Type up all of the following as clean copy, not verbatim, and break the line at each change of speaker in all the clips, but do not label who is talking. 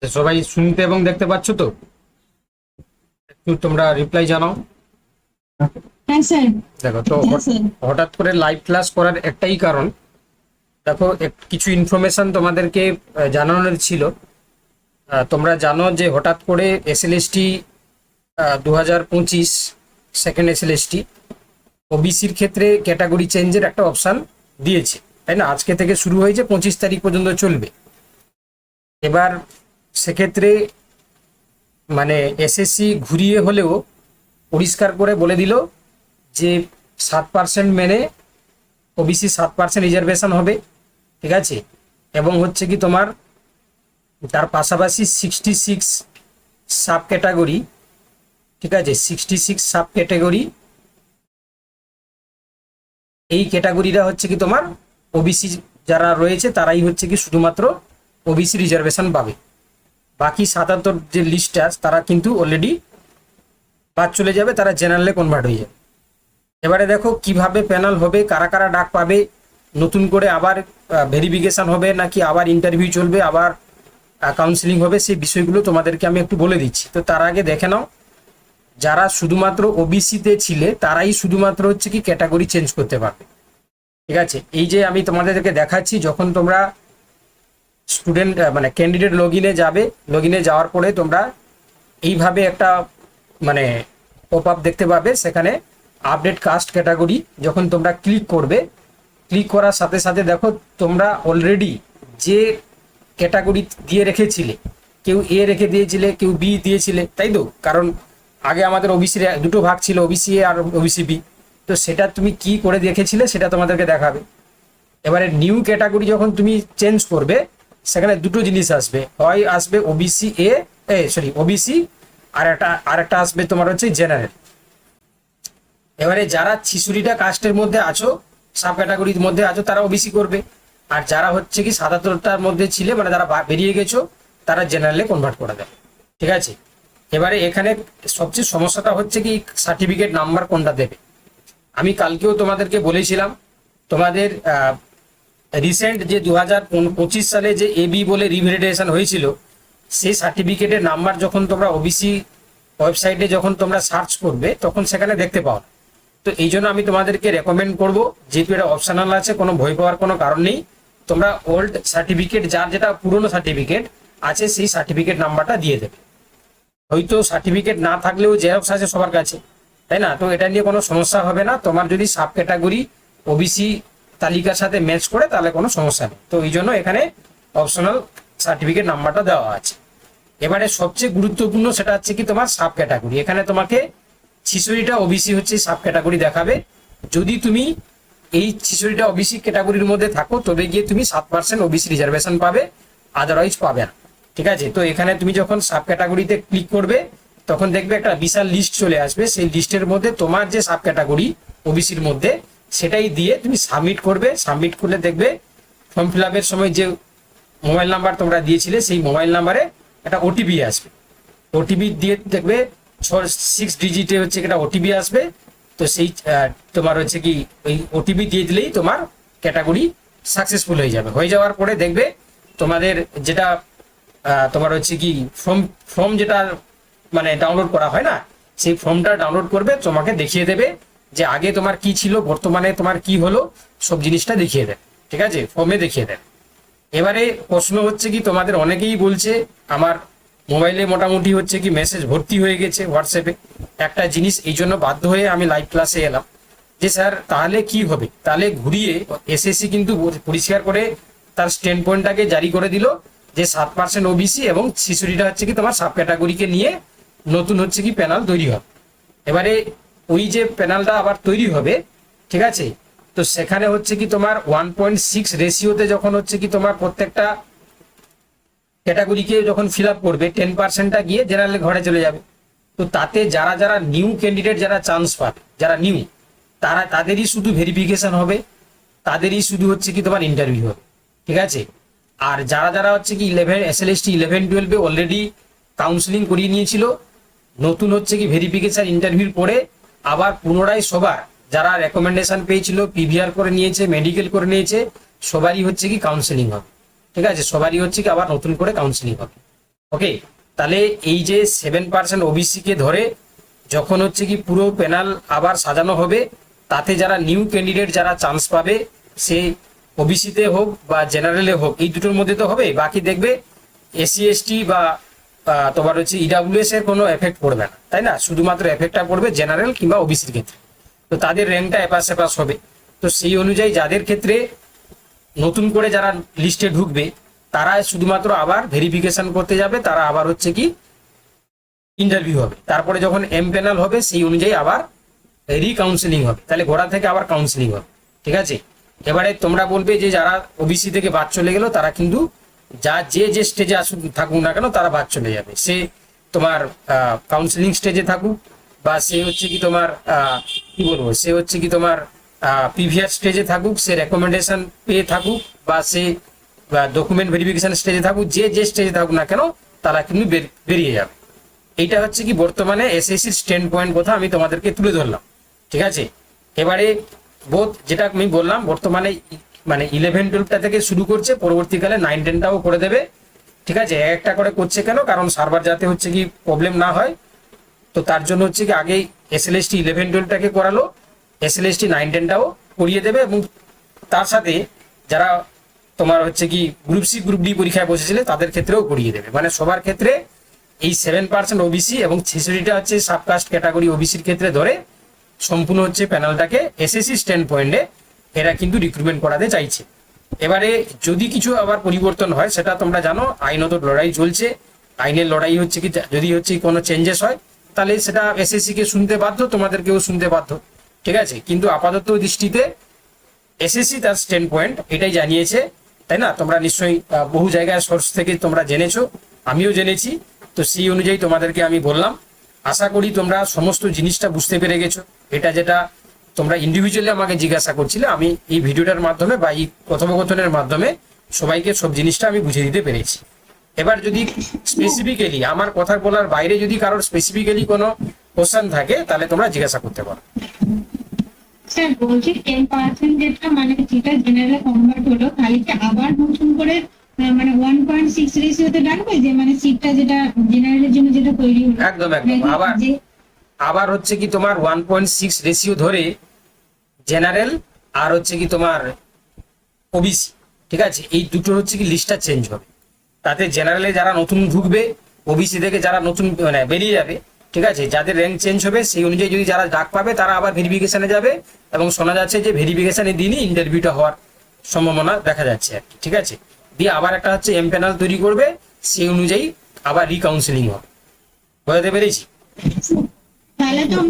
সবাই শুনতে এবং দেখতে পাচ্ছ তো? একটু তোমরা রিপ্লাই জানাও।
হ্যাঁ স্যার।
দেখো তো
হ্যাঁ স্যার।
হঠাৎ করে লাইভ ক্লাস করার একটাই কারণ, দেখো কিছু ইনফরমেশন তোমাদেরকে জানানোর ছিল। তোমরা জানো যে হঠাৎ করে এসএলএসটি 2025 সেকেন্ড এসএলএসটি ওবিসির ক্ষেত্রে ক্যাটাগরি চেঞ্জের একটা অপশান দিয়েছে, তাই না? আজকে থেকে শুরু হয়েছে, 25 তারিখ পর্যন্ত চলবে। এবার সেক্ষেত্রে মানে এসএসসি ঘুরিয়ে হলেও পরিষ্কার করে বলে দিল যে 7% মেনে ওবিসি 7% রিজার্ভেশন হবে, ঠিক আছে? এবং হচ্ছে কি তোমার তার পাশাপাশি 66 সাব ক্যাটাগরি, ঠিক আছে, 66 সাব ক্যাটাগরি, এই ক্যাটাগরিটা হচ্ছে কি তোমার ওবিসি যারা রয়েছে তারাই হচ্ছে কি শুধুমাত্র ওবিসি রিজার্ভেশন পাবে। বাকি 77 যে লিস্ট আছে তারা কিন্তু অলরেডি বাদ চলে যাবে, তারা জেনারেলে কনভার্ট হয়ে যাবে। এবারে দেখো কিভাবে প্যানেল হবে, কারা কারা ডাক পাবে, নতুন করে আবার ভেরিফিকেশন হবে নাকি আবার ইন্টারভিউ চলবে, আবার কাউন্সিলিং হবে, সেই বিষয়গুলো তোমাদেরকে আমি একটু বলে দিচ্ছি। তো তার আগে দেখে নাও, যারা শুধুমাত্র ওবিসিতে ছিলে তারাই শুধুমাত্র হচ্ছে কি ক্যাটাগরি চেঞ্জ করতে পারবে, ঠিক আছে? এই যে আমি তোমাদেরকে দেখাচ্ছি, যখন তোমরা স্টুডেন্ট মানে ক্যান্ডিডেট লগ ইনে যাবে, লগ ইনে যাওয়ার পরে তোমরা এইভাবে একটা মানে পপ আপ দেখতে পাবে, সেখানে আপডেট কাস্ট ক্যাটাগরি যখন তোমরা ক্লিক করবে, ক্লিক করার সাথে সাথে দেখো তোমরা অলরেডি যে ক্যাটাগরি দিয়ে রেখেছিলে, কেউ এ রেখে দিয়েছিলে, কেউ বি দিয়েছিলে, তাই তো? কারণ আগে আমাদের ওবিসির দুটো ভাগ ছিল, ওবিসি এ আর ওবিসি বি। তো সেটা তুমি কি করে দেখেছিলে সেটা তোমাদেরকে দেখাবে। এবারে নিউ ক্যাটাগরি যখন তুমি চেঞ্জ করবে, সেখানে দুটো জিনিস আসবে, হয় আসবে ওবিসি ওবিসি, আর একটা আসবে তোমার হচ্ছে জেনারেল। এবারে যারা 66টা কাস্টের মধ্যে আছো, সাব ক্যাটাগরির মধ্যে আছো, তারা ওবিসি করবে। আর যারা হচ্ছে কি 77টার মধ্যে ছিলে, মানে যারা বেরিয়ে গেছো, তারা জেনারেলে কনভার্ট করে দেবে, ঠিক আছে? এবারে এখানে সবচেয়ে সমস্যাটা হচ্ছে কি সার্টিফিকেট নাম্বার কোনটা দেবে। আমি কালকেও তোমাদেরকে বলেছিলাম, তোমাদের রিসেন্ট যে 2025 সালে যে এবি বলে রিভ্যালিডেশন হয়েছিল, সেই সার্টিফিকেটের নাম্বার যখন তোমরা ওবিসি ওয়েবসাইটে যখন তোমরা সার্চ করবে তখন সেখানে দেখতে পাও। তো এই জন্য আমি তোমাদেরকে রেকমেন্ড করব, যেহেতু এটা অপশনাল আছে, কোনো ভয় পাওয়ার কোনো কারণ নেই। তোমরা ওল্ড সার্টিফিকেট, যার যেটা পুরনো সার্টিফিকেট আছে, সেই সার্টিফিকেট নাম্বারটা দিয়ে দেবে। হয়তো সার্টিফিকেট না থাকলেও জেরক্স আছে সবার কাছে, তাই না? তো এটা নিয়ে কোনো সমস্যা হবে না। তোমার যদি সাব ক্যাটাগরি ওবিসি তালিকার সাথে ম্যাচ করে তাহলে কোনো সমস্যা নেই। তো এই জন্য এখানে অপশনাল সার্টিফিকেট নাম্বারটা দেওয়া আছে। এবারে সবচেয়ে গুরুত্বপূর্ণ সেটা হচ্ছে কি তোমার সাব ক্যাটাগরি। এখানে তোমাকে 66টা ওবিসি হচ্ছে সাব ক্যাটাগরি দেখাবে। যদি তুমি এই 66টা ওবিসি ক্যাটাগরির মধ্যে থাকো তবে গিয়ে তুমি 7% ওবিসি রিজার্ভেশন পাবে, আদারওয়াইজ পাবে না, ঠিক আছে? তো এখানে তুমি যখন সাব ক্যাটাগরিতে ক্লিক করবে তখন দেখবে একটা বিশাল লিস্ট চলে আসবে। সেই লিস্টের মধ্যে তোমার যে সাব ক্যাটাগরি ওবিসির মধ্যে সেটাই দিয়ে তুমি সাবমিট করবে। সাবমিট করলে দেখবে ফর্ম ফিল আপের সময় যে মোবাইল নাম্বার তোমরা দিয়েছিলে সেই মোবাইল নাম্বারে একটা ওটিপি আসবে। ওটিপি দিয়ে দেখবে 6 ডিজিটে হচ্ছে একটা ওটিপি আসবে। তো সেই তোমার হচ্ছে কি ওই ওটিপি দিয়ে দিলেই তোমার ক্যাটাগরি সাকসেসফুল হয়ে যাবে। হয়ে যাওয়ার পরে দেখবে তোমাদের যেটা তোমার হচ্ছে কি ফর্ম যেটা মানে ডাউনলোড করা হয় না, সেই ফর্মটা ডাউনলোড করবে, তোমাকে দেখিয়ে দেবে যে আগে তোমার কি ছিল, বর্তমানে তোমার কি হলো, সব জিনিসটা দেখিয়ে দেবে, ঠিক আছে? ফর্মে দেখিয়ে দেবে। এবারে প্রশ্ন হচ্ছে কি, তোমাদের অনেকেই বলছে আমার মোবাইলে মোটামুটি হচ্ছে কি মেসেজ ভর্তি হয়ে গেছে হোয়াটসঅ্যাপে। একটা জিনিস এই জন্য বাধ্য হয়ে আমি লাইভ ক্লাসে এলাম যে স্যার তাহলে কি হবে। তাহলে ঘুরিয়ে এসএসসি কিন্তু পরিষ্কার করে তার স্ট্যান্ড পয়েন্টটাকে জারি করে দিল যে 7% ওবিসি এবং 66টা হচ্ছে কি তোমার সাব ক্যাটাগরিকে নিয়ে নতুন হচ্ছে কি প্যানেল তৈরি হবে। এবারে ওই যে প্যানেলটা আবার তৈরি হবে, ঠিক আছে, তো সেখানে হচ্ছে কি তোমার 1.6 রেশিওতে যখন হচ্ছে কি তোমার প্রত্যেকটা ক্যাটাগরিকে যখন ফিল আপ করবে 10%টা গিয়ে জেনারেল ঘরে চলে যাবে। তো তাতে যারা যারা নিউ ক্যান্ডিডেট যারা চান্স পাবে, যারা নিউ, তাদেরই শুধু ভেরিফিকেশন হবে, তাদেরই শুধু হচ্ছে কি তোমার ইন্টারভিউ হবে, ঠিক আছে? আর যারা যারা হচ্ছে কি এসএলএসটি 11-12 অলরেডি কাউন্সিলিং করিয়ে নিয়েছিল, নতুন হচ্ছে কি ভেরিফিকেশন ইন্টারভিউ পরে আবার পুনরায় সবার যারা রেকমেন্ডেশন পেয়েছিল, পিভিআর করে নিয়েছে, মেডিকেল করে নিয়েছে, সবারই হচ্ছে কি কাউন্সিলিং হবে, ঠিক আছে? সবারই হচ্ছে কি আবার নতুন করে কাউন্সিলিং হবে। ওকে, তাহলে এই যে 7% ওবিসি কে ধরে যখন হচ্ছে কি পুরো প্যানেল আবার সাজানো হবে, তাতে যারা নিউ ক্যান্ডিডেট যারা চান্স পাবে, সে ওবিসিতে হোক বা জেনারেলে হোক, এই দুটোর মধ্যে তো হবে। বাকি দেখবে এসসি এসটি বা তোমার হচ্ছে ইডাব্লিউএস এর কোনো এফেক্ট পড়বে না, তাই না? শুধুমাত্র এফেক্টটা পড়বে জেনারেল কিংবা ওবিসির ক্ষেত্রে। তো তাদের র্যাঙ্কটা এপাশ সেপাশ হবে। তো সেই অনুযায়ী যাদের ক্ষেত্রে নতুন করে যারা লিস্টে ঢুকবে, তারা শুধুমাত্র আবার ভেরিফিকেশন করতে যাবে, তারা আবার হচ্ছে কি ইন্টারভিউ হবে, তারপরে যখন এম প্যানেল হবে সেই অনুযায়ী আবার রিকাউন্সেলিং হবে, তাহলে গোড়া থেকে আবার কাউন্সেলিং হবে। ঠিক আছে, এবারে তোমরা বলবে যে যারা ওবিসি থেকে বাদ চলে গেল, তারা কিন্তু যে স্টেজে আসুক থাকুক না কেন, তারা বাদ চলে যাবে। সে তোমার কাউন্সেলিং স্টেজে থাকুক, বা সে হচ্ছে কি তোমার কি বলবো, সে হচ্ছে কি তোমার প্রিভিয়াস স্টেজে থাকুক, সে রেকমেন্ডেশন পেয়ে থাকুক, বা সে ডকুমেন্ট ভেরিফিকেশন স্টেজে থাকুক, যে স্টেজে থাকুক না কেন, তারা কিন্তু বেরিয়ে যাবে। এইটা হচ্ছে কি বর্তমানে এসএসসির স্ট্যান্ড পয়েন্ট কথা আমি তোমাদেরকে তুলে ধরলাম। ঠিক আছে, এবারে বোধ যেটা আমি বললাম, বর্তমানে মানে 11-12টা থেকে শুরু করছে, পরবর্তীকালে 9-10টাও করে দেবে। ঠিক আছে, একটা করে করছে কেন? কারণ সার্ভার যাতে হচ্ছে কি প্রবলেম না হয়, তো তার জন্য হচ্ছে কি আগেই এসএলএসটি 11-12টাকে করালো, এসএলএসটি 9-10টাও করিয়ে দেবে। এবং তার সাথে যারা তোমার হচ্ছে কি গ্রুপ সি গ্রুপ ডি পরীক্ষায় বসেছিলে, তাদের ক্ষেত্রেও করিয়ে দেবে। মানে সবার ক্ষেত্রে এই 7% ওবিসি এবং 66টা হচ্ছে সাবকাস্ট ক্যাটাগরি ওবিসির ক্ষেত্রে ধরে সম্পূর্ণ হচ্ছে প্যানেলটাকে এসএসসি স্ট্যান্ড পয়েন্টে এরা কিন্তু রিক্রুটমেন্ট করাতে চাইছে। এবারে যদি কিছু আবার পরিবর্তন হয়, সেটা তোমরা জানো, আইনত লড়াই চলছে। আইনের লড়াই হচ্ছে কি, যদি হচ্ছে কোনো চেঞ্জেস হয়, তাহলে সেটা এসএসসি কে শুনতে বাধ্য, তোমাদেরকেও শুনতে বাধ্য। ঠিক আছে, কিন্তু আপাতত দৃষ্টিতে এসএসসি তার স্ট্যান্ড পয়েন্ট এটাই জানিয়েছে, তাই না? তোমরা নিশ্চয়ই বহু জায়গায় সোর্স থেকে তোমরা জেনেছো, আমিও জেনেছি। তো সেই অনুযায়ী তোমাদেরকে আমি বললাম। আশা করি তোমরা সমস্ত জিনিসটা বুঝতে পেরে গেছো। এটা যেটা তোমরা ইন্ডিভিজুয়ালি আমাকে জিজ্ঞাসা করছিলে, আমি এই ভিডিওটার মাধ্যমে বা এই কথোপকথনের মাধ্যমে সবাইকে সব জিনিসটা আমি বুঝিয়ে দিতে পেরেছি। এবার যদি স্পেসিফিক্যালি আমার কথা বলার বাইরে যদি কারোর স্পেসিফিক্যালি কোনো কোশ্চেন থাকে, তাহলে তোমরা জিজ্ঞাসা করতে পারো।
স্যার বলছি 10% যেটা মানে যেটা জেনারেলে কনভার্ট হলো, তাহলে কি আবার নতুন করে মানে 1.6 রেশিওতে ডাকবে, যে মানে সিটটা যেটা জেনারেলের জন্য যেটা তৈরি হলো?
একদম আবার আবার হচ্ছে কি তোমার 1.6 রেশিও ধরে জেনারেল আর হচ্ছে কি তোমার ওবিসি, ঠিক আছে, এই দুটো হচ্ছে কি লিস্টটা চেঞ্জ হবে। তাতে জেনারেলে যারা নতুন ঢুকবে, ওবিসি থেকে যারা নতুন মানে বেরিয়ে যাবে, ঠিক আছে, যাদের র্যাঙ্ক চেঞ্জ হবে সেই অনুযায়ী যদি যারা ডাক পাবে, তারা আবার ভেরিফিকেশনে যাবে। এবং শোনা যাচ্ছে যে ভেরিফিকেশনের দিনই ইন্টারভিউটা হওয়ার সম্ভাবনা দেখা যাচ্ছে আর কি। ঠিক আছে, দিয়ে আবার একটা হচ্ছে এম প্যানেল তৈরি করবে, সেই অনুযায়ী আবার রিকাউন্সেলিং হবে। বোঝাতে পেরেছি?
তাহলে তো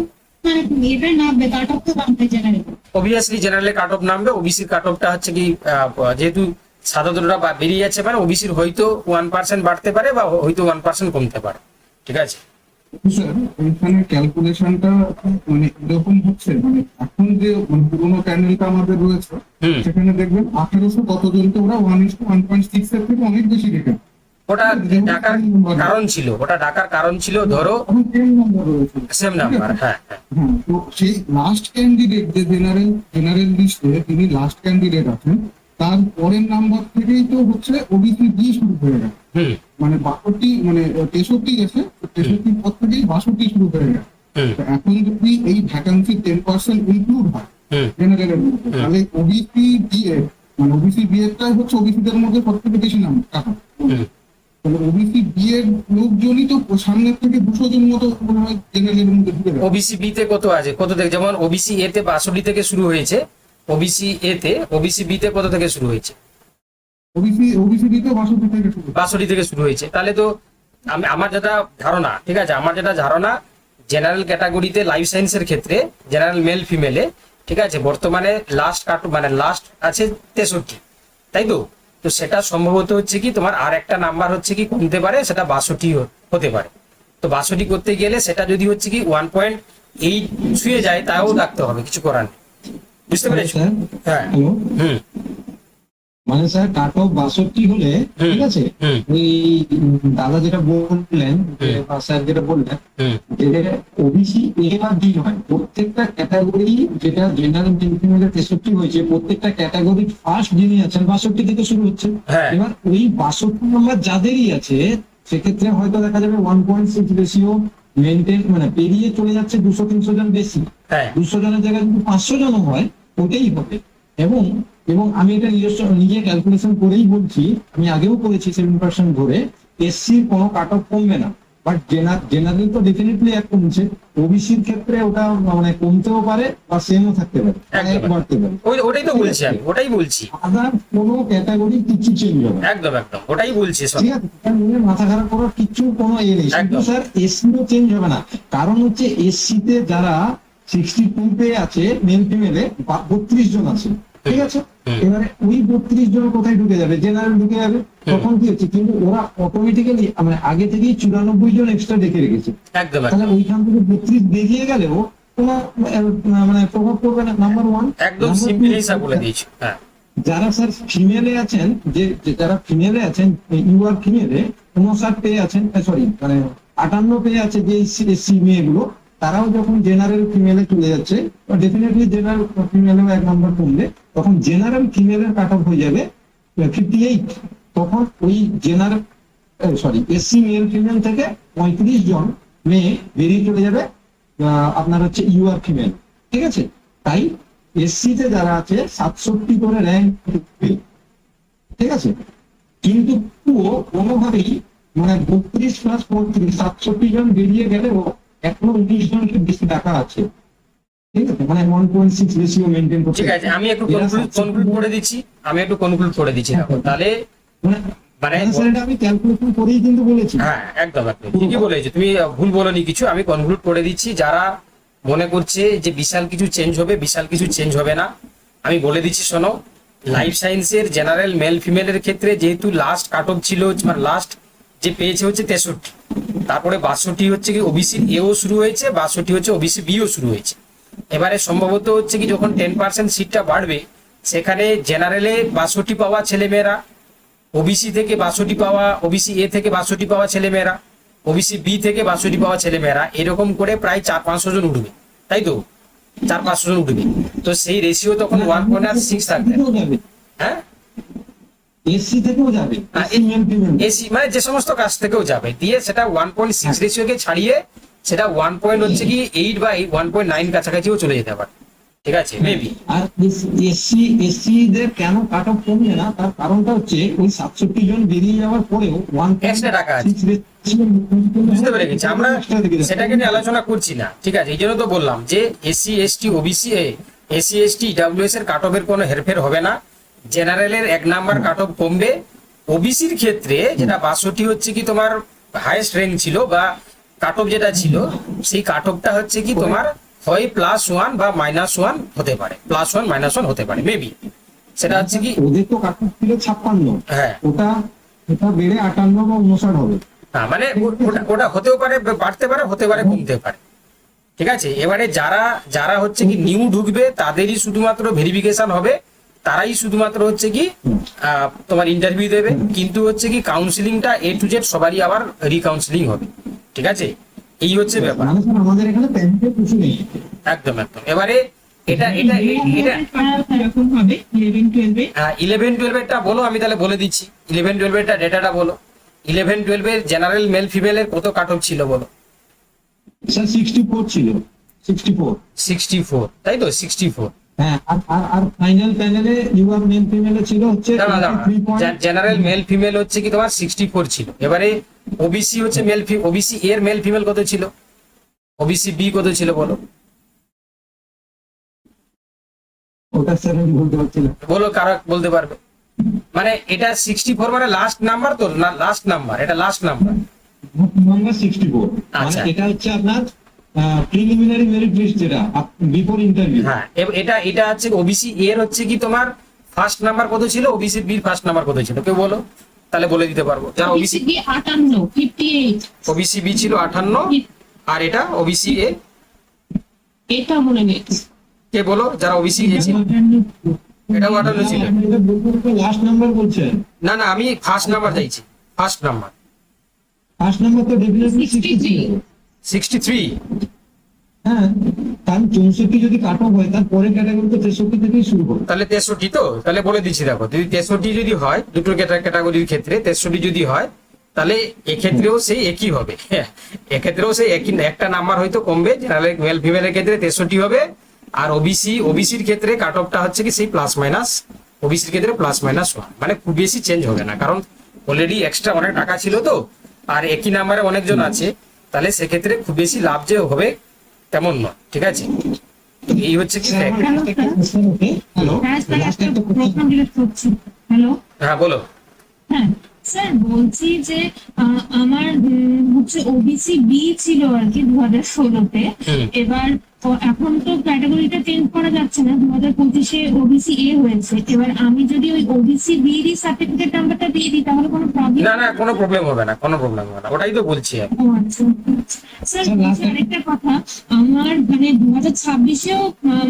মানে এটা নামবে, কাট অফ তো নামবে জেনারেল।
অবভিয়াসলি জেনারেলে কাট অফ নামবে। ওবিসির কাট অফটা হচ্ছে কি যেহেতু সাধারণরা বেরিয়ে যাচ্ছে, মানে ওবিসির হয়তো 1% বাড়তে পারে বা হয়তো 1% কমতে পারে। ঠিক আছে,
স্যার এখানে ক্যালকুলেশনটা মানে এরকম হচ্ছে, মানে এখন যে মানে পুরোনো প্যানেলটা আমাদের রয়েছে,
হুম।
সেখানে দেখবেন 1800 কতজনকে ওরা 1:1.6 এর থেকে অনেক বেশি রেখে
ওটা ডাকার কারণ ছিল, ধরো
এখন 10 নম্বর রয়েছে।
Same number. হ্যাঁ হ্যাঁ,
হ্যাঁ, তো সেই লাস্ট ক্যান্ডিডেট যে জেনারেল লিস্টে তিনি লাস্ট ক্যান্ডিডেট আছেন, তার পরের নাম্বার থেকেই তো হচ্ছে ওবিসি ডি শুরু হয়ে গেছে।
হুম
মানে 62 মানে 63 গেছে, 63 পর থেকেই 62 শুরু হয়ে গেছে।
হুম
তো এখন যদি এই ভ্যাকান্সি 10% ইনক্লুড হয়
হুম
জেনারেলের মধ্যে, তাহলে ওবিসি বিএ মানে ওবিসি বিএটাই হচ্ছে ওবিসিদের মধ্যে সব থেকে বেশি নাম টাকা।
হুম।
তাহলে ওবিসি বিএ লোকজনই তো সামনের থেকে 200 জন মতো মনে হয় জেনারেলের মধ্যে ঢুকে যাবে।
ওবিসি বি তে কত আছে, কত থেকে? যেমন ওবিসি এ তে 62 থেকে শুরু হয়েছে, ওবিসি এ তে, ওবিসি বি তে কত থেকে শুরু হয়েছে?
ওবিসি বিতে 62 থেকে শুরু।
62 থেকে শুরু হয়েছে। তাহলে তো আমার যেটা ধারণা, ঠিক আছে, আমার যেটা ধারণা, জেনারেল ক্যাটাগরিতে লাইফ সায়েন্সের ক্ষেত্রে জেনারেল মেল ফিমেলে, ঠিক আছে, বর্তমানে লাস্ট মানে লাস্ট আছে 63, তাই তো? তো সেটা সম্ভবত হচ্ছে কি তোমার আর একটা নাম্বার হচ্ছে কি কমতে পারে, সেটা 62 হতে পারে। তো 62 করতে গেলে সেটা যদি হচ্ছে কি 1.8 ছুঁয়ে যায়, তাও রাখতে হবে, কিছু করার নেই। বুঝতে পেরেছো? হ্যাঁ।
হ্যালো,
হুম
মানে স্যার কাট অফ 62 হলে ঠিক আছে,
হুম
ওই দাদা যেটা বললেন বা স্যার যেটা বললেন
হুম
যে ওবিসি এ বা ডি হয়, প্রত্যেকটা ক্যাটাগরি যেটা জেনারেল মেল 63 হয়েছে, প্রত্যেকটা ক্যাটাগরি ফার্স্ট যিনি আছেন 62 থেকে শুরু হচ্ছে।
হ্যাঁ।
এবার ওই 62 নাম্বার যাদেরই আছে সেক্ষেত্রে হয়তো দেখা যাবে 1.6 রেশিও মেনটেন মানে পেরিয়ে চলে যাচ্ছে 200-300 জন বেশি।
হ্যাঁ
200 জনের জায়গায় যদি 500 জনও হয় ওটাই হবে। এবং এবং আমি এটা নিজে ক্যালকুলেশন করেই বলছি, আমি আগেও করেছি 7% ধরে, এসসির কোনো কাট অফ কমবে না, বাট জেনারেল তো ডেফিনেটলি এক কমছে, ওবিসির ক্ষেত্রে ওটা মানে কমতেও পারে বা সেমও থাকতে পারে,
একদম।
এক বাড়তে পারে।
ওটাই তো বলছি, আমি ওটাই বলছি।
আদার কোনো ক্যাটাগরি কিছু চেঞ্জ হবে না।
একদম একদম ওটাই বলছি সব।
ঠিক আছে, এটা নিয়ে মাথা খারাপ করার কিছু কোনো নেই। কিন্তু
একদম।
স্যার এসসিও চেঞ্জ হবে না, কারণ হচ্ছে এসসিতে যারা 62 পেয়ে আছে মেল ফিমেলে 32 জন আছে, ঠিক আছে। এবারে ওই 32 জন কোথায় ঢুকে যাবে? জেনারেল ঢুকে যাবে। তখন কি হচ্ছে, কিন্তু ওরা অটোমেটিক্যালি মানে আগে থেকেই 94 জন এক্সট্রা ডেকে রেখেছে,
একদম
তাহলে ওইখান থেকে 32 বেরিয়ে গেলেও কোনো মানে প্রভাব পড়বে না। Number one.
একদম সিম্পল হিসাব বলে দিয়েছি। হ্যাঁ
যারা স্যার ফিমেলে আছেন, যারা ফিমেলে আছেন, ইউআর ফিমেলে 59 পেয়ে আছেন, সরি মানে 58 পেয়ে আছে যে এসসি মেয়েগুলো, তারাও যখন জেনারেল ফিমেলে চলে যাচ্ছে, ডেফিনেটলি জেনারেল ফিমেলেও 1 নম্বর কমবে, তখন জেনারেল ফিমেলের কাট অফ হয়ে যাবে 58। তখন ওই জেনারেল এসসি মেল ফিমেল থেকে 35 জন মেয়ে বেরিয়ে চলে যাবে আপনার হচ্ছে ইউআর ফিমেল, ঠিক আছে। তাই এসসি তে যারা আছে 67 করে র্যাঙ্ক, ঠিক আছে, কিন্তু তবুও কোনোভাবেই মানে 32 প্লাস 35 67 জন বেরিয়ে গেলেও এখনো 19 জনকে বেশি টাকা আছে, ঠিক আছে, মানে 1.6 রেশিও মেনটেন করতে।
ঠিক আছে, আমি একটু কনক্লুড করে দিচ্ছি, দেখো তাহলে মানে
স্যার এটা আমি ক্যালকুলেশন করেই কিন্তু বলেছি।
হ্যাঁ একদম একদম ঠিকই বলেছো তুমি, ভুল বলোনি কিছু। আমি কনক্লুড করে দিচ্ছি, যারা মনে করছে যে বিশাল কিছু চেঞ্জ হবে, বিশাল কিছু চেঞ্জ হবে না, আমি বলে দিচ্ছি শোনো। লাইফ সায়েন্সের জেনারেল মেল ফিমেলের ক্ষেত্রে যেহেতু লাস্ট কাট অফ ছিল, মানে লাস্ট যে পেয়েছে হচ্ছে 63, তারপরে 62 হচ্ছে কি ওবিসি এও শুরু হয়েছে, 62 হচ্ছে ওবিসি বিও শুরু হয়েছে। এবারে সম্ভবত হচ্ছে কি যখন 10% সিটটা বাড়বে, সেখানে জেনারেলে 62 পাওয়া ছেলেমেয়েরা, ওবিসি থেকে 62 পাওয়া, ওবিসি এ থেকে 62 পাওয়া ছেলেমেয়েরা, ওবিসি বি থেকে 62 পাওয়া ছেলেমেয়েরা, এরকম করে প্রায় 400-500 জন উঠবে, তাই তো 400-500 জন উঠবে। তো সেই রেশিও তখন 1.6 থাকবে। হ্যাঁ
এসসি থেকেও যাবে,
এসি মানে যে সমস্ত কাজ থেকেও যাবে, দিয়ে সেটা 1.6 রেশিওকে ছাড়িয়ে সেটা 1.8 বা 1.9 কাছাকাছিও চলে যেতে পারে, ঠিক আছে মেবি।
আর এসসি দের কেন কাট অফ কমবে না, তার কারণটা হচ্ছে ওই 67 জন বেরিয়ে যাওয়ার পরেও
Extra টাকা আছে। বুঝতে পেরে গেছি, আমরা সেটাকে নিয়ে আলোচনা করছি না, ঠিক আছে। এই জন্য তো বললাম যে SC ST OBC SC ST EWS এর কাট অফের কোনো হেরফের হবে না। জেনারেলের 1 নাম্বার কাট অফ কমবে। ওবিসির ক্ষেত্রে যেটা 62 হচ্ছে কি তোমার হাইয়েস্ট র্যাঙ্ক ছিল বা কাট অফ যেটা ছিল, সেই কাট অফটা হচ্ছে কি তোমার হয় +1 বা -1 হতে পারে, +1 -1 হতে পারে মেবি। সেটা হচ্ছে কি
ওদের তো কাট অফ ছিল 56,
হ্যাঁ
ওটা বেড়ে 58 বা 59 হবে।
হ্যাঁ মানে ওটা হতেও পারে, বাড়তে পারে, হতে পারে, কমতে পারে, ঠিক আছে। এবারে যারা হচ্ছে কি নিউ ঢুকবে তাদেরই শুধুমাত্র ভেরিফিকেশন হবে, তারাই শুধুমাত্র হচ্ছে কি তোমার ইন্টারভিউ দেবে, কিন্তু হচ্ছে কি কাউন্সিলিংটা A to Z সবারই আবার রিকাউন্সিলিং হবে, ঠিক আছে। এই হচ্ছে ব্যাপার,
মানে স্যার আমাদের এখানে প্যান্টে কিছু নেই।
একদম একদম। এবারে এটা এটা এটা
এরকম হবে 11-12
11-12 এরটা বলো, আমি তাহলে বলে দিচ্ছি। 11-12 এরটা ডেটাটা বলো। 11-12 এর জেনারেল মেল ফিমেলের কত কাট অফ ছিল বলো?
স্যার 64 ছিল,
64, তাই তো 64।
হ্যাঁ। আর ফাইনাল প্যানেলে ইউআর মেল ফিমেলে ছিল হচ্ছে
জেনারেল মেল ফিমেল হচ্ছে কি তোমার 64 ছিল। এবারে ওবিসি হচ্ছে ওবিসি এর মেল ফিমেল কত ছিল? ওবিসি বি কত ছিল বলো?
ওটা স্যার আমি বলতে পারছি না।
বলো, কারা বলতে পারবে? মানে এটা 64 মানে লাস্ট নাম্বার তো না, লাস্ট নাম্বার, এটা লাস্ট নাম্বার
নাম্বার 64। মানে
আচ্ছা।
এটা হচ্ছে আপনার প্রিলিমিনারি মেরিট লিস্ট, যেটা বিফোর ইন্টারভিউ।
হ্যাঁ এটা হচ্ছে ওবিসি এর হচ্ছে কি তোমার ফার্স্ট নাম্বার কত ছিল, ওবিসি বির ফার্স্ট নাম্বার কত ছিল, কেউ বলো, তাহলে বলে দিতে পারবো। যারা ওবিসি
58
ওবিসি বি ছিল 58, আর এটা ওবিসি এ,
এটা মনে নেই।
কে বলো যারা ওবিসি এ ছিল? এটাও 58 ছিল।
লাস্ট নাম্বার বলছেন?
না না, আমি ফার্স্ট নাম্বার চাইছি, ফার্স্ট নাম্বার।
ফার্স্ট নাম্বার তো ডেফিনেটলি 63।
63?
হ্যাঁ, কারণ 64 যদি কাট অফ হয়, তার পরের ক্যাটাগরি তো 63 থেকেই শুরু হবে।
তাহলে 63 তো, তাহলে বলে দিচ্ছি দেখো, যদি 63 যদি হয় দুটো ক্যাটাগরির ক্ষেত্রে 63 যদি হয়, তাহলে এক্ষেত্রেও সেই একই হবে। এক্ষেত্রেও সেই একই, একটা নাম্বার হয়তো কমবে, জেনারেল মেল ফিমেলের ক্ষেত্রে 63 হবে, আর ওবিসির ক্ষেত্রে কাট অফটা হচ্ছে কি সেই প্লাস মাইনাস, ওবিসির ক্ষেত্রে +-1, মানে খুব বেশি চেঞ্জ হবে না, কারণ অলরেডি এক্সট্রা অনেক টাকা ছিল তো, আর একই নাম্বারে অনেকজন আছে, তাহলে সেক্ষেত্রে খুব বেশি লাভ যে হবে তেমন নয়, ঠিক আছে। তো এই হচ্ছে কি fact।
হ্যালো,
হ্যাঁ স্যার,
লাস্ট
একটা
একটা
প্রশ্ন জিজ্ঞেস করছি। হ্যালো,
হ্যাঁ বলো।
হ্যাঁ স্যার বলছি যে আমার হচ্ছে ওবিসি বি ছিল আর কি 2016-তে।
হুম।
এবার এখন তো ক্যাটাগরিটা চেঞ্জ করা যাচ্ছে না, 2025-এ ওবিসি এ হয়েছে। এবার আমি যদি ওই ওবিসি বি এর সার্টিফিকেট নাম্বারটা দিয়ে দিই তাহলে কোনো প্রবলেম?
না না, কোনো প্রবলেম হবে না, কোনো প্রবলেম হবে না, ওটাই তো বলছি আমি।
ও আচ্ছা। স্যার বলছি আরেকটা কথা, আমার মানে 2026-এও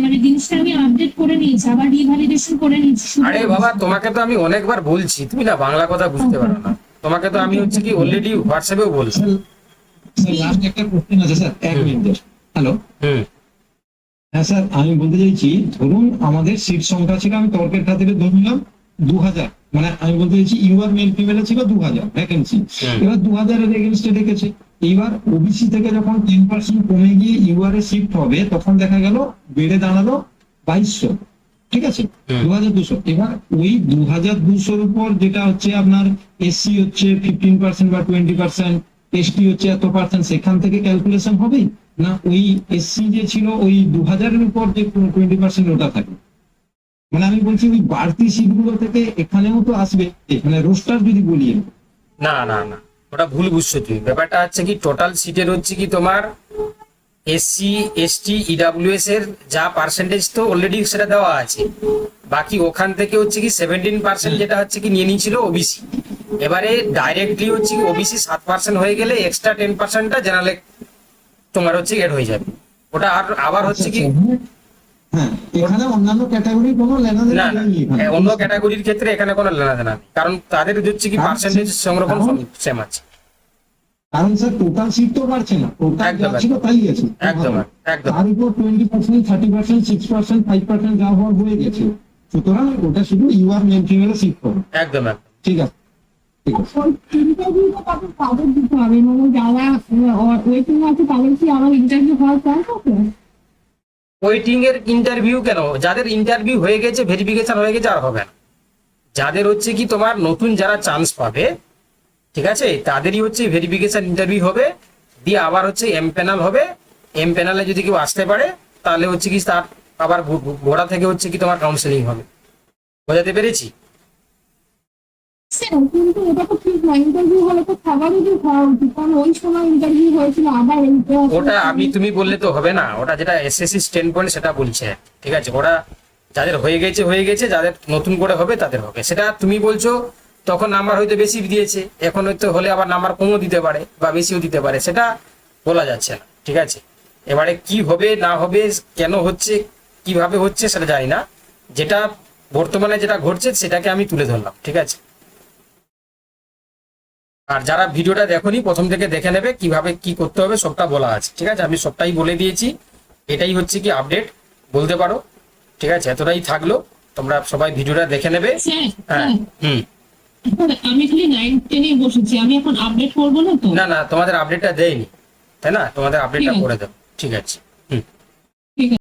মানে জিনিসটা আমি আপডেট করে নিয়েছি, আবার রিভ্যালিডেশন করে নিয়েছি।
আরে বাবা, তোমাকে তো আমি অনেকবার বলছি, তুমি না বাংলা কথা বুঝতে পারো না। তোমাকে তো আমি হচ্ছে কি অলরেডি হোয়াটসঅ্যাপেও বলছি।
স্যার লাস্ট একটা কোশ্চেন আছে স্যার, 1 মিনিট। হ্যালো,
হুম।
হ্যাঁ স্যার, আমি বলতে চাইছি ধরুন আমাদের সিট সংখ্যা ছিল, আমি তর্কের খাতিরে ধরে নিলাম 2000, মানে আমি বলতে চাইছি ইউআর মেল ফিমেলে ছিল 2000 ভ্যাকেন্সি, এবার 2000 এর এগেনস্টে রেখেছে। এবার ওবিসি থেকে যখন 10% কমে গিয়ে ইউআর এ শিফট হবে, তখন দেখা গেল বেড়ে দাঁড়ালো 2200, ঠিক আছে, 2200। এবার ওই 2200-র উপর যেটা হচ্ছে আপনার এসসি হচ্ছে 15% বা 20%, এসটি হচ্ছে এত পার্সেন্ট, সেখান থেকে ক্যালকুলেশন হবে না ওই এসসি যে ছিল ওই 2000-এর উপর যে 20% ওটা থাকে? মানে আমি বলছি ওই বাড়তি সিটগুলো থেকে এখানেও তো আসবে, মানে রোস্টার যদি বলি আমি।
না না না, ওটা ভুল বুঝছো তুমি। ব্যাপারটা হচ্ছে কি টোটাল সিটের হচ্ছে কি তোমার এসসি এসটি ইডাব্লিউএস এর যা পার্সেন্টেজ তো অলরেডি সেটা দেওয়া আছে, বাকি ওখান থেকে হচ্ছে কি 17% যেটা হচ্ছে কি নিয়ে নিয়েছিল ওবিসি। এবারে ডাইরেক্টলি হচ্ছে কি ওবিসি 7% হয়ে গেলে এক্সট্রা 10%টা জেনারেল তোমার হচ্ছে এড হয়ে যাবে। ওটা আর আবার হচ্ছে কি
হ্যাঁ, এখানে অন্যান্য ক্যাটাগরি কোনো লেনাদেনা
না না,
নেই এখানে।
অন্য ক্যাটাগরির ক্ষেত্রে এখানে কোনো লেনাদেনা নেই, কারণ তাদের হচ্ছে কি পার্সেন্টেজ সংরক্ষণ সেম আছে।
কারণ স্যার টোটাল সিট তো বাড়ছে না, টোটাল
একদম,
যা ছিল তাই আছে।
একদম একদম
তার উপর 20%, 30%, 6%, 5% যা হওয়ার হয়ে গেছে, সুতরাং ওটা শুধু ইউআর মেল ফিমেলে শিফট হবে।
একদম একদম।
ঠিক আছে, ঠিক আছে।
ওই ইন্টারভিউটা তাদের কাদের দিতে হবে, মানে যারা ওয়েটিং আছে তাদের কি আবার ইন্টারভিউ হওয়ার চান্স আছে?
ওয়েটিং এর ইন্টারভিউ কেন? যাদের ইন্টারভিউ হয়ে গেছে, ভেরিফিকেশন হয়ে গেছে, আর হবে না। যাদের হচ্ছে কি তোমার নতুন যারা চান্স পাবে, ঠিক আছে, তাদেরই হচ্ছে ভেরিফিকেশন ইন্টারভিউ হবে, দিয়ে আবার হচ্ছে এম প্যানেল হবে। এম প্যানেলে যদি কেউ আসতে পারে তাহলে হচ্ছে কি তার আবার গোড়া থেকে হচ্ছে কি তোমার কাউন্সেলিং হবে। বোঝাতে পেরেছি?
স্যার কিন্তু এটা তো ঠিক না, ইন্টারভিউ হলে তো খাবারই তো খাওয়া উচিত, কারণ ওই সময় ইন্টারভিউ হয়েছিল আবার
ওটা তুমি বললে তো হবে না, ওটা যেটা এসএসসি স্ট্যান্ড পয়েন্ট সেটা বলছে, ঠিক আছে। ওরা যাদের হয়ে গেছে, যাদের নতুন করে হবে তাদের হবে। সেটা তুমি বলছো তখন নাম্বার হয়তো বেশি দিয়েছে, এখন হয়তো হলে আবার নাম্বার কমও দিতে পারে বা বেশিও দিতে পারে, সেটা বলা যাচ্ছে না, ঠিক আছে। এবারে কি হবে না হবে, কেন হচ্ছে, কিভাবে হচ্ছে সেটা জানি না, যেটা বর্তমানে যেটা ঘটছে সেটাকে আমি তুলে ধরলাম, ঠিক আছে। আর যারা ভিডিওটা দেখোনি প্রথম থেকে দেখে নেবে, কিভাবে কি করতে হবে সবটা বলা আছে, ঠিক আছে। আমি সবটাই বলে দিয়েছি, এটাই হচ্ছে কি আপডেট বলতে পারো, ঠিক আছে। এতটাই থাকলো, তোমরা সবাই ভিডিওটা দেখে নেবে। হ্যাঁ, হুম।
আমি খালি 9-10 বসেছি, আমি এখন আপডেট করবো না তো?
না না, তোমাদের আপডেটটা দেয়নি, তাই না? তোমাদের আপডেটটা করে দেবো, ঠিক আছে।